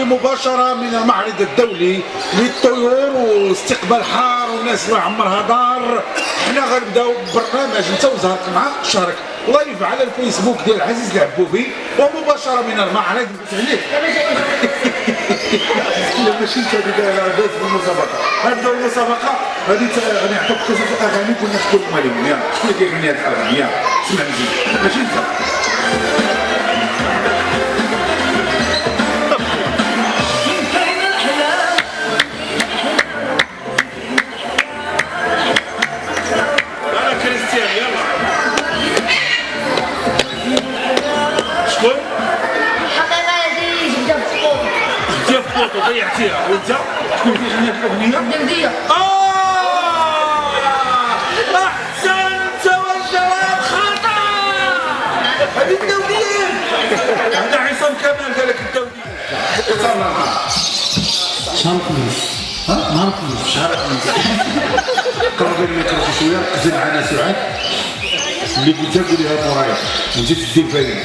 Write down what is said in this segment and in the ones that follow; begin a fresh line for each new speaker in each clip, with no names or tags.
مباشرة من المعرض الدولي للطيور واستقبال حار والناس ما عمرها دار. حنا غنبداو ببرنامج انت وزهرك معاك شارك لايف على الفيسبوك ديال عزيز العبوبي ومباشرة من المعرض. لا ماشي انت داز بالمسابقة، غنبداو المسابقة غادي غنعطوك قصص اغاني كنا شكون هما لهم. يلا شكون اللي كيغني هاد الاغاني؟ يلا اسمع مزيان ماشي انت. ضيعتيها وانت شكون كيغني هاد الاغنيه؟
الدوديه.
احسنت والجواب خطا. هذه الدوديه. هذا عصام كمال قال لك الدوديه. صار
شهر خميس. نهار خميس شهر خميس.
قرب الميكرو شويه زيد معنا سعاد اللي قلتها قوليها مورايا نزيد دير باين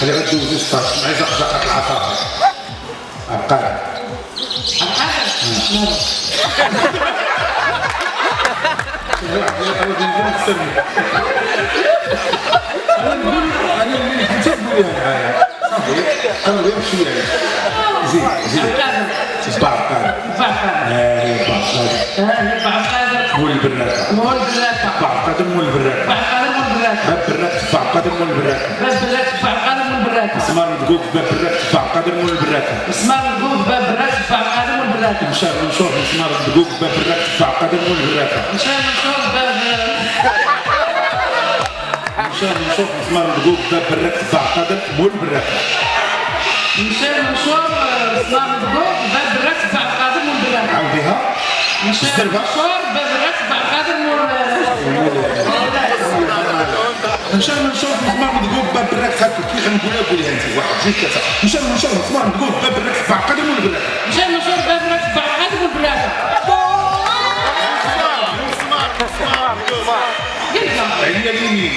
هذا غدوزو 16 مع زقزقه العصافر عبقري. مول البراكه
مول البراكه.
بعقدر مول البراكه.
بعقدر مول البراكه.
باب براك بعقدر مول البراكه.
باب براك بعقدر مول البراكه.
اسمار مدقوق باب براك بعقدر مول البراكه.
اسمار مدقوق باب براك بعقدر مول البراكه.
مشى منشور اسمار مدقوق باب براك بعقدر مول البراكه.
مشى منشور باب
مشى منشور اسمار مدقوق باب براك بعقدر مول البراكه.
مشى منشور اسمار مدقوق باب براك بعقدر مول البراكه.
عاوديها.
مشى منشور باب براك بعقدر مول
مشى منشور اسمار مدقوق باب براك هاكا كي غنقولها قوليها انت واحد جوج ثلاثه. مشى منشور اسمار مدقوق باب براك بعقدر مول البراكه.
مشى منشور باب براك بعقدر مول البراكه.
عليا اليمين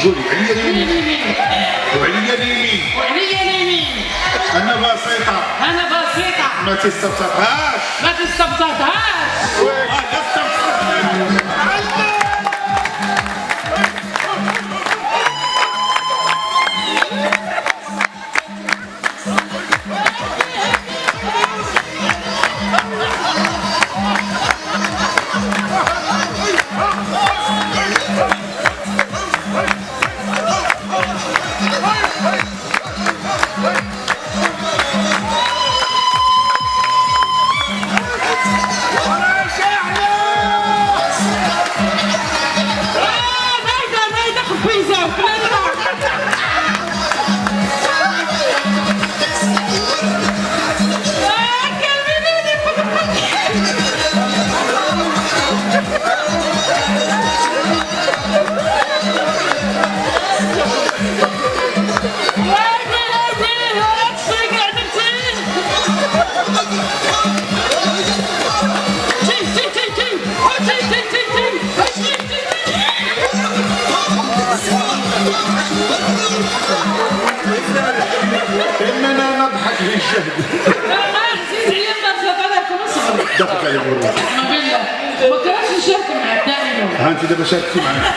قولي عليا اليمين وعليا اليمين
وعليا اليمين.
انا بسيطه
انا بسيطه
ما تستبسطهاش.
ما تستبسطهاش.
اننا نضحك في الشهد. ضحك على الغرور.
ما كانش نشارك مع الثاني.
ها انت دابا شاركتي معنا.